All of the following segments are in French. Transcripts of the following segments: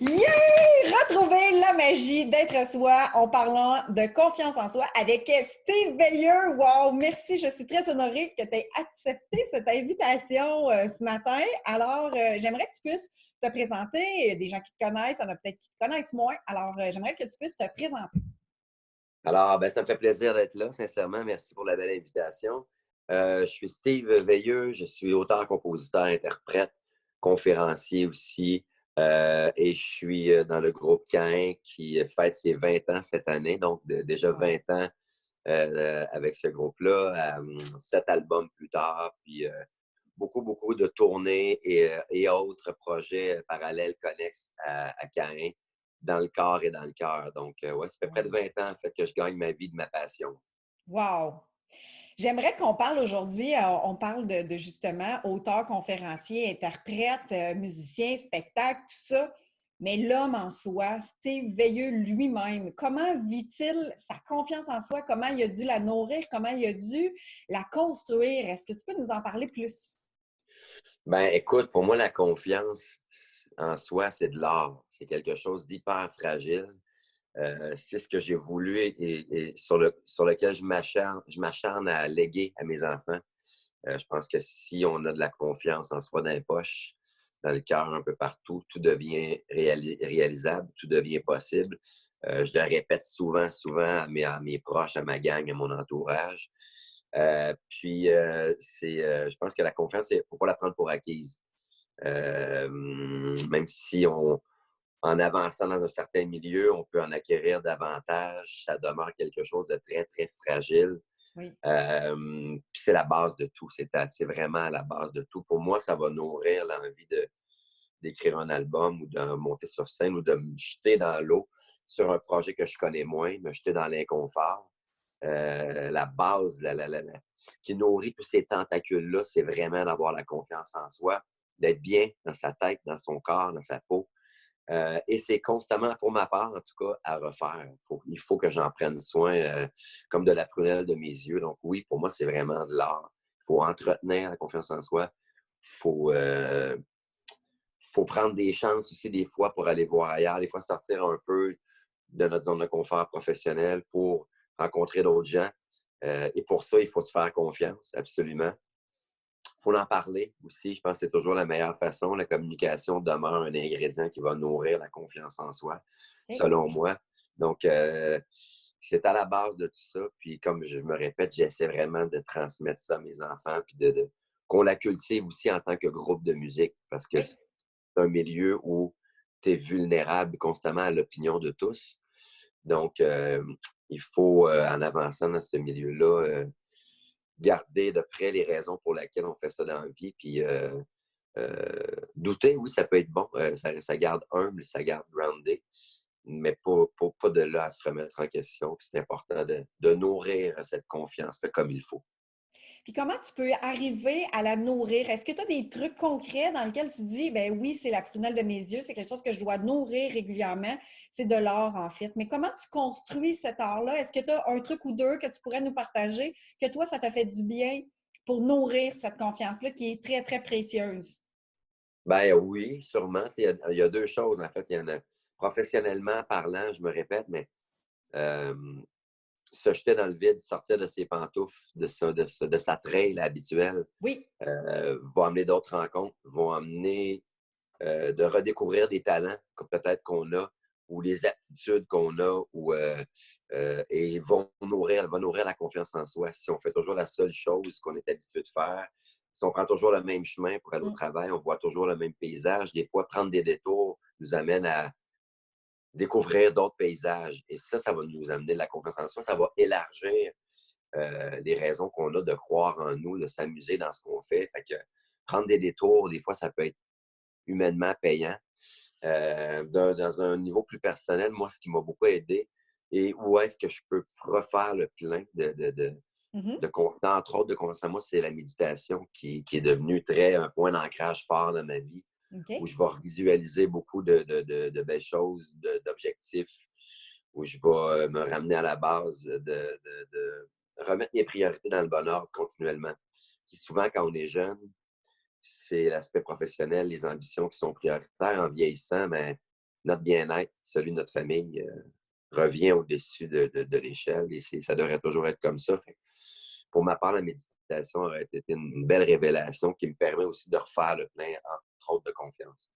Yay! Retrouver la magie d'être soi en parlant de confiance en soi avec Steve Veilleux. Wow! Merci, je suis très honorée que tu aies accepté cette invitation ce matin. Alors, j'aimerais que tu puisses te présenter. Des gens qui te connaissent, il y en a peut-être qui te connaissent moins. Alors, j'aimerais que tu puisses te présenter. Alors, ça me fait plaisir d'être là, sincèrement. Merci pour la belle invitation. Je suis Steve Veilleux, je suis auteur, compositeur, interprète, conférencier aussi. Et je suis dans le groupe Caïn qui fête ses 20 ans cette année, donc déjà Wow. 20 ans avec ce groupe-là, 7 albums plus tard, puis beaucoup, beaucoup de tournées et autres projets parallèles connexes à Caïn dans le corps et dans le cœur. Donc, ouais, ça fait près de 20 ans en fait, que je gagne ma vie de ma passion. Wow! J'aimerais qu'on parle aujourd'hui, on parle de justement auteur, conférencier, interprète, musicien, spectacle, tout ça. Mais l'homme en soi, Steve Veilleux lui-même, comment vit-il sa confiance en soi? Comment il a dû la nourrir? Comment il a dû la construire? Est-ce que tu peux nous en parler plus? Ben, écoute, pour moi, la confiance en soi, c'est de l'art. C'est quelque chose d'hyper fragile. C'est ce que j'ai voulu et sur lequel je m'acharne à léguer à mes enfants. Je pense que si on a de la confiance en soi dans les poches, dans le cœur, un peu partout, tout devient réalisable, tout devient possible. Je le répète souvent, souvent à mes proches, à ma gang, à mon entourage. Je pense que la confiance, il ne faut pas la prendre pour acquise. Même si en avançant dans un certain milieu, on peut en acquérir davantage. Ça demeure quelque chose de très, très fragile. Oui. Puis c'est la base de tout. C'est vraiment la base de tout. Pour moi, ça va nourrir l'envie d'écrire un album ou de monter sur scène ou de me jeter dans l'eau sur un projet que je connais moins, me jeter dans l'inconfort. La base qui nourrit tous ces tentacules-là, c'est vraiment d'avoir la confiance en soi, d'être bien dans sa tête, dans son corps, dans sa peau. Et c'est constamment, pour ma part, en tout cas, à refaire. Il faut que j'en prenne soin, comme de la prunelle de mes yeux. Donc oui, pour moi, c'est vraiment de l'art. Il faut entretenir la confiance en soi. Il faut prendre des chances aussi des fois pour aller voir ailleurs, des fois sortir un peu de notre zone de confort professionnel pour rencontrer d'autres gens. Et pour ça, il faut se faire confiance, absolument. Il faut en parler aussi. Je pense que c'est toujours la meilleure façon. La communication demeure un ingrédient qui va nourrir la confiance en soi, OK. selon moi. Donc, c'est à la base de tout ça. Puis, comme je me répète, j'essaie vraiment de transmettre ça à mes enfants, puis qu'on la cultive aussi en tant que groupe de musique, parce que Oui. c'est un milieu où tu es vulnérable constamment à l'opinion de tous. Donc, il faut, en avançant dans ce milieu-là, garder de près les raisons pour lesquelles on fait ça dans la vie. Puis, douter, oui, ça peut être bon. Ça garde humble, ça garde groundé, mais pas de là à se remettre en question. Puis c'est important de nourrir cette confiance-là comme il faut. Puis comment tu peux arriver à la nourrir? Est-ce que tu as des trucs concrets dans lesquels tu dis, ben oui, c'est la prunelle de mes yeux, c'est quelque chose que je dois nourrir régulièrement, c'est de l'art en fait. Mais comment tu construis cet art-là? Est-ce que tu as un truc ou deux que tu pourrais nous partager, que toi, ça t'a fait du bien pour nourrir cette confiance-là qui est très, très précieuse? Ben oui, sûrement. Il y a deux choses, en fait. Il y en a professionnellement parlant, je me répète, mais euh, se jeter dans le vide, sortir de ses pantoufles, de sa trail habituelle, Oui. va amener d'autres rencontres, va amener de redécouvrir des talents que peut-être qu'on a ou les aptitudes qu'on a et va nourrir la confiance en soi. Si on fait toujours la seule chose qu'on est habitué de faire, si on prend toujours le même chemin pour aller au Mm. travail, on voit toujours le même paysage. Des fois, prendre des détours nous amène à découvrir d'autres paysages. Et ça va nous amener de la confiance en soi. Ça va élargir les raisons qu'on a de croire en nous, de s'amuser dans ce qu'on fait. Fait que prendre des détours, des fois, ça peut être humainement payant. Dans un niveau plus personnel, moi, ce qui m'a beaucoup aidé et où est-ce que je peux refaire le plein Mhm. entre autres, de confiance en moi, c'est la méditation qui est devenue un point d'ancrage fort dans ma vie, où OK. je vais visualiser beaucoup de belles choses, d'objectifs, où je vais me ramener à la base de remettre mes priorités dans le bon ordre continuellement. C'est souvent quand on est jeune, c'est l'aspect professionnel, les ambitions qui sont prioritaires. En vieillissant, mais notre bien-être, celui de notre famille, revient au-dessus de l'échelle et ça devrait toujours être comme ça. Fait, pour ma part, la méditation aurait été une belle révélation qui me permet aussi de refaire le plein, entre autres, de confiance.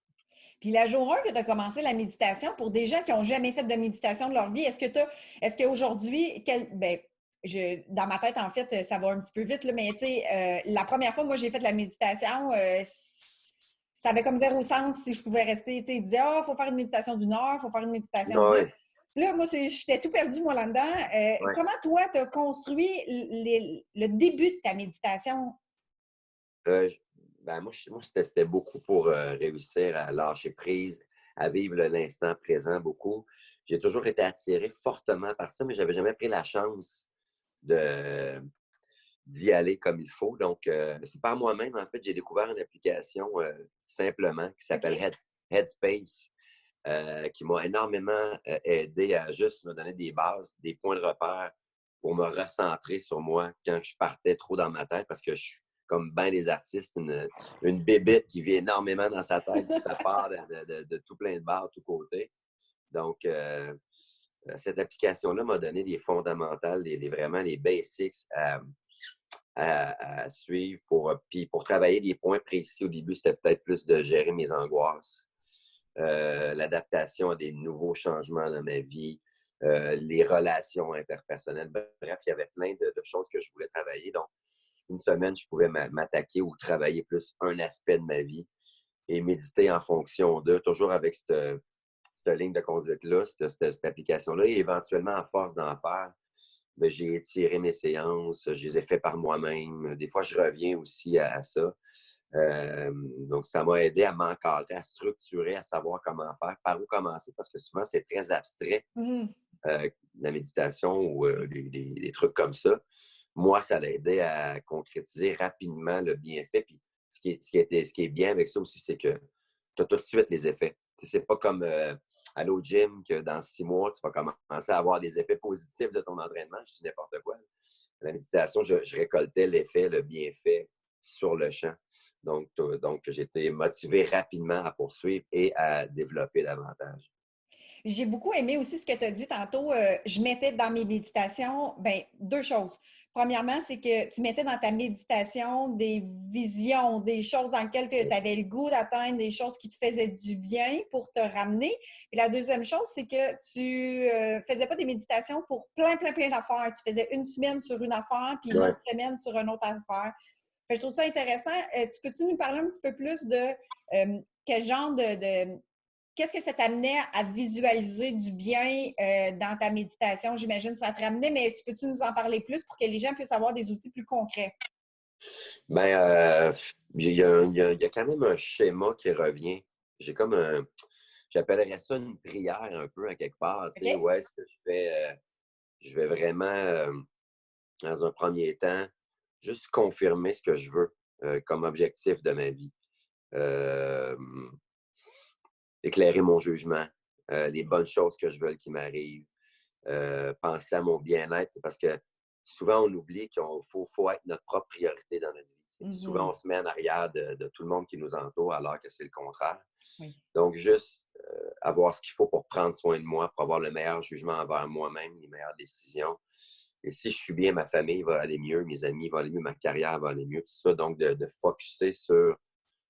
Puis la jour 1 que tu as commencé la méditation, pour des gens qui n'ont jamais fait de méditation de leur vie, est-ce qu'aujourd'hui, dans ma tête, en fait, ça va un petit peu vite, là, mais tu sais, la première fois, moi, j'ai fait de la méditation, ça avait comme zéro sens si je pouvais rester, tu sais, ils disaient, ah, il faut faire une méditation d'1 heure, il faut faire une méditation de deux. Oui, Là, moi, j'étais tout perdu, moi, là-dedans. oui. Comment, toi, tu as construit le début de ta méditation? Euh, je- moi, c'était beaucoup pour réussir à lâcher prise, à vivre l'instant présent beaucoup. J'ai toujours été attiré fortement par ça, mais je n'avais jamais pris la chance de, d'y aller comme il faut. Donc, c'est par moi-même, en fait, j'ai découvert une application simplement qui s'appelle OK. Headspace, qui m'a énormément aidé à juste me donner des bases, des points de repère pour me recentrer sur moi quand je partais trop dans ma tête parce que je suis comme bien des artistes, une bébête qui vit énormément dans sa tête, puis ça part de tout plein de barres, de tous côtés. Donc, cette application-là m'a donné des fondamentales, vraiment les basics à suivre puis pour travailler des points précis. Au début, c'était peut-être plus de gérer mes angoisses, l'adaptation à des nouveaux changements dans ma vie, les relations interpersonnelles. Bref, il y avait plein de choses que je voulais travailler. Donc, une semaine, je pouvais m'attaquer ou travailler plus un aspect de ma vie et méditer en fonction d'eux, toujours avec cette ligne de conduite-là, cette application-là. Et éventuellement, à force d'en faire, ben, j'ai étiré mes séances, je les ai fait par moi-même. Des fois, je reviens aussi à ça. Donc, ça m'a aidé à m'encadrer, à structurer, à savoir comment faire, par où commencer, parce que souvent, c'est très abstrait, Mhm. la méditation ou des trucs comme ça. Moi, ça l'a aidé à concrétiser rapidement le bienfait. Puis, ce qui est bien avec ça aussi, c'est que tu as tout de suite les effets. C'est pas comme aller au gym que dans 6 mois, tu vas commencer à avoir des effets positifs de ton entraînement. Je dis n'importe quoi. La méditation, je récoltais l'effet, le bienfait sur le champ. Donc j'étais motivé rapidement à poursuivre et à développer davantage. J'ai beaucoup aimé aussi ce que tu as dit tantôt. Je mettais dans mes méditations, ben, deux choses. Premièrement, c'est que tu mettais dans ta méditation des visions, des choses dans lesquelles tu avais le goût d'atteindre, des choses qui te faisaient du bien pour te ramener. Et la deuxième chose, c'est que tu faisais pas des méditations pour plein, plein, plein d'affaires. Tu faisais une semaine sur une affaire, puis une Ouais. autre semaine sur une autre affaire. Fait que je trouve ça intéressant. Peux-tu nous parler un petit peu plus de quel genre qu'est-ce que ça t'amenait à visualiser du bien dans ta méditation? J'imagine que ça te ramenait, mais peux-tu nous en parler plus pour que les gens puissent avoir des outils plus concrets? Ben, il y a quand même un schéma qui revient. J'ai comme j'appellerais ça une prière un peu à quelque part. Tu sais, OK? ouais, ce que je vais vraiment, dans un premier temps, juste confirmer ce que je veux comme objectif de ma vie. Euh, Éclairer mon jugement, les bonnes choses que je veux qui m'arrivent, penser à mon bien-être, parce que souvent on oublie qu'il faut être notre propre priorité dans notre vie. Souvent Mhm. on se met en arrière de tout le monde qui nous entoure alors que c'est le contraire. Oui. Donc juste avoir ce qu'il faut pour prendre soin de moi, pour avoir le meilleur jugement envers moi-même, les meilleures décisions. Et si je suis bien, ma famille va aller mieux, mes amis vont aller mieux, ma carrière va aller mieux, tout ça. Donc de focusser sur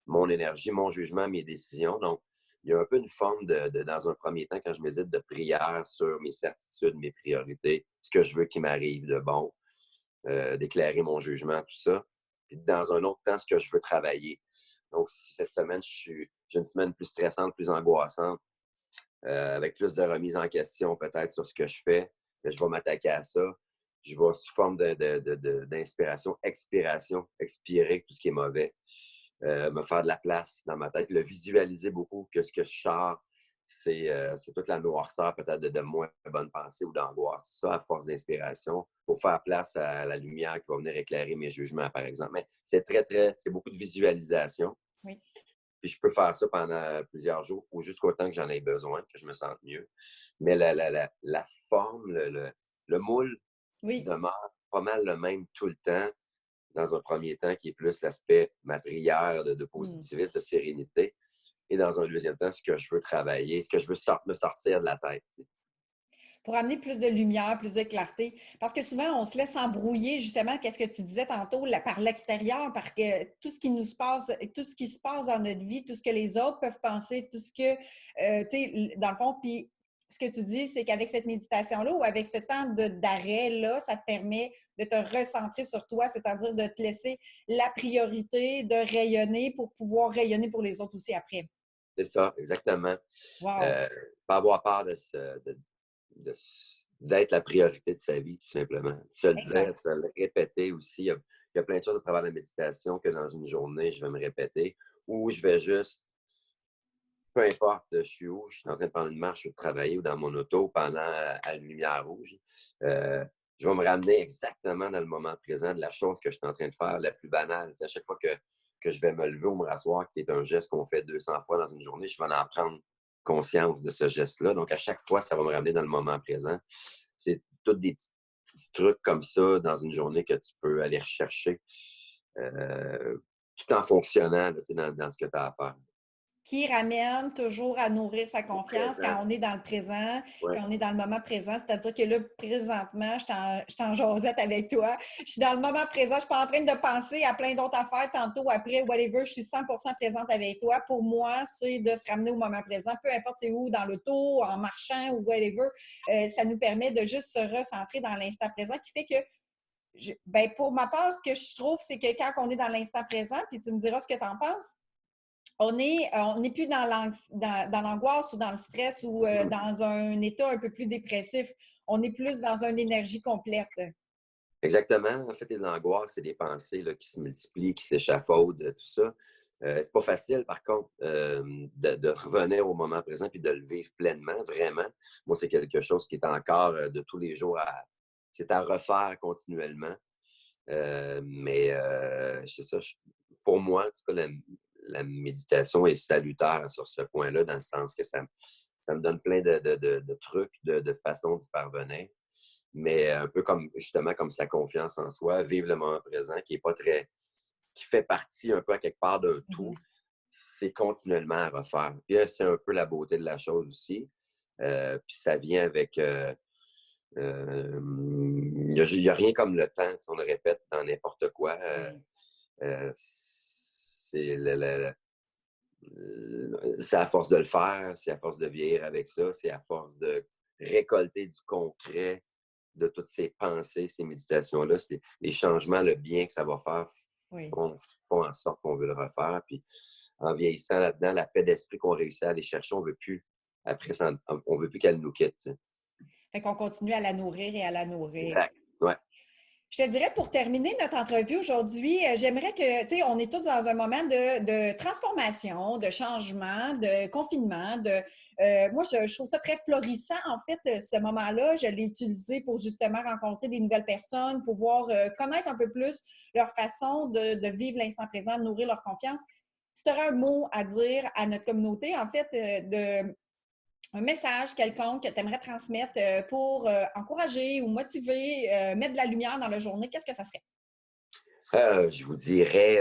mon énergie, mon jugement, mes décisions. Donc, il y a un peu une forme dans un premier temps, quand je médite, de prière sur mes certitudes, mes priorités, ce que je veux qui m'arrive de bon, d'éclairer mon jugement, tout ça. Puis dans un autre temps, ce que je veux travailler. Donc, si cette semaine, j'ai une semaine plus stressante, plus angoissante, avec plus de remise en question peut-être sur ce que je fais, je vais m'attaquer à ça. Je vais sous forme d'inspiration, expiration, expirer tout ce qui est mauvais, me faire de la place dans ma tête, le visualiser beaucoup, que ce que je sors, c'est toute la noirceur peut-être de moins bonnes pensées ou d'angoisse. Ça, à force d'inspiration, pour faire place à la lumière qui va venir éclairer mes jugements, par exemple. Mais c'est beaucoup de visualisation. Oui. Puis je peux faire ça pendant plusieurs jours ou jusqu'au temps que j'en ai besoin, que je me sente mieux. Mais la forme, le moule Oui. demeure pas mal le même tout le temps, dans un premier temps, qui est plus l'aspect, ma prière de Mm. positivisme, de sérénité. et dans un deuxième temps, ce que je veux travailler, ce que je veux me sortir de la tête. Pour amener plus de lumière, plus de clarté. Parce que souvent, on se laisse embrouiller, justement, qu'est-ce que tu disais tantôt, par l'extérieur, parce que tout ce qui nous se passe, tout ce qui se passe dans notre vie, tout ce que les autres peuvent penser, tout ce que, tu sais, dans le fond, puis ce que tu dis, c'est qu'avec cette méditation-là ou avec ce temps d'arrêt-là, ça te permet de te recentrer sur toi, c'est-à-dire de te laisser la priorité de rayonner pour pouvoir rayonner pour les autres aussi après. C'est ça, exactement. Wow! Pas avoir peur de d'être la priorité de sa vie, tout simplement. De se le dire, de Exact. se le répéter aussi. Il y a plein de choses à travers la méditation que dans une journée, je vais me répéter ou je vais juste, peu importe, je suis où, je suis en train de prendre une marche ou de travailler ou dans mon auto pendant à une lumière rouge. Je vais me ramener exactement dans le moment présent de la chose que je suis en train de faire, la plus banale. C'est à chaque fois que je vais me lever ou me rasseoir, qui est un geste qu'on fait 200 fois dans une journée, je vais en prendre conscience de ce geste-là. Donc, à chaque fois, ça va me ramener dans le moment présent. C'est tous des petits trucs comme ça dans une journée que tu peux aller rechercher tout en fonctionnant là, dans ce que tu as à faire. Qui ramène toujours à nourrir sa Au confiance présent. quand on est dans le présent, Ouais. quand on est dans le moment présent. C'est-à-dire que là, présentement, je suis en jasette avec toi. Je suis dans le moment présent. Je ne suis pas en train de penser à plein d'autres affaires tantôt, après, whatever. Je suis 100% présente avec toi. Pour moi, c'est de se ramener au moment présent, peu importe c'est où, dans l'auto, en marchant ou whatever. Ça nous permet de juste se recentrer dans l'instant présent qui fait que ben, pour ma part, ce que je trouve, c'est que quand on est dans l'instant présent, puis tu me diras ce que tu en penses, on n'est plus dans l'angoisse ou dans le stress ou dans un état un peu plus dépressif. On est plus dans une énergie complète. Exactement. En fait, les angoisses, c'est des pensées là, qui se multiplient, qui s'échafaudent, tout ça. C'est pas facile, par contre, de revenir au moment présent puis de le vivre pleinement, vraiment. Moi, c'est quelque chose qui est encore de tous les jours c'est à refaire continuellement. Mais c'est ça. Pour moi, en tout cas, la méditation est salutaire sur ce point-là, dans le sens que ça me donne plein de trucs, de façons d'y parvenir. Mais un peu comme, justement, comme sa confiance en soi, vivre le moment présent, qui fait partie un peu à quelque part d'un tout, c'est continuellement à refaire. Puis c'est un peu la beauté de la chose aussi. Puis ça vient avec... il n'y a rien comme le temps, on le répète dans n'importe quoi. Oui. C'est à force de le faire, c'est à force de vieillir avec ça, c'est à force de récolter du concret de toutes ces pensées, ces méditations-là, les changements, le bien que ça va faire Oui. font en sorte qu'on veut le refaire. Puis en vieillissant là-dedans, la paix d'esprit qu'on réussit à aller chercher, on veut plus, après, on veut plus qu'elle nous quitte. T'sais. Fait qu'on continue à la nourrir et à la nourrir. Exact. Ouais. Je te dirais, pour terminer notre entrevue aujourd'hui, j'aimerais que, tu sais, on est tous dans un moment de transformation, de changement, de confinement. Moi, je trouve ça très florissant, en fait, ce moment-là. Je l'ai utilisé pour justement rencontrer des nouvelles personnes, pouvoir connaître un peu plus leur façon de vivre l'instant présent, de nourrir leur confiance. Si tu aurais un mot à dire à notre communauté, en fait, un message quelconque que tu aimerais transmettre pour encourager ou motiver, mettre de la lumière dans la journée, qu'est-ce que ça serait? Je vous dirais,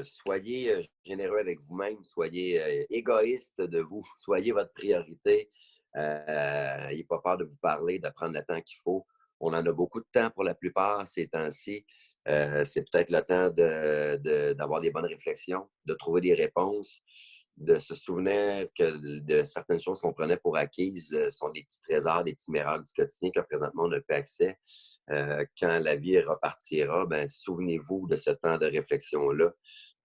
soyez généreux avec vous-même, soyez égoïste de vous, soyez votre priorité. N'ayez pas peur de vous parler, de prendre le temps qu'il faut. On en a beaucoup de temps pour la plupart ces temps-ci. C'est peut-être le temps d'avoir des bonnes réflexions, de trouver des réponses, de se souvenir que de certaines choses qu'on prenait pour acquises sont des petits trésors, des petits miracles du quotidien que présentement on n'a pas accès. Quand la vie repartira, ben, souvenez-vous de ce temps de réflexion-là.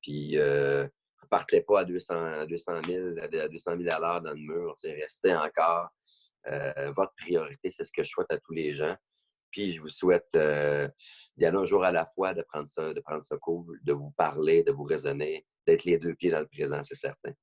Puis, ne partez pas à 200 000 à 200 000 à l'heure dans le mur. Restez encore. Votre priorité, c'est ce que je souhaite à tous les gens. Puis, je vous souhaite d'y aller un jour à la fois, de prendre ça cool, de vous parler, de vous raisonner, d'être les deux pieds dans le présent, c'est certain.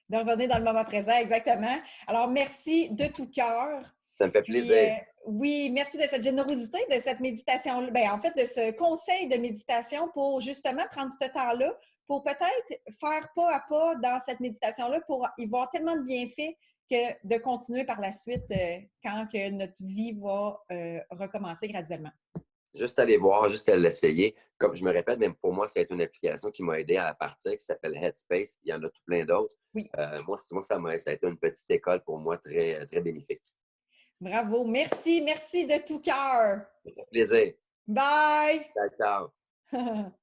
De revenir dans le moment présent, exactement. Alors, merci de tout cœur. Ça me fait Puis, plaisir. oui, merci de cette générosité, de cette méditation, ben, en fait, de ce conseil de méditation pour justement prendre ce temps-là, pour peut-être faire pas à pas dans cette méditation-là, pour y voir tellement de bienfaits que de continuer par la suite quand que notre vie va recommencer graduellement. Juste aller voir, juste à l'essayer. Comme je me répète, même pour moi, c'est une application qui m'a aidé à partir, qui s'appelle Headspace. Il y en a tout plein d'autres. Oui, Moi, ça a été une petite école pour moi très, très bénéfique. bravo. Merci, merci de tout cœur. Ça fait plaisir. Bye! Ciao, ciao.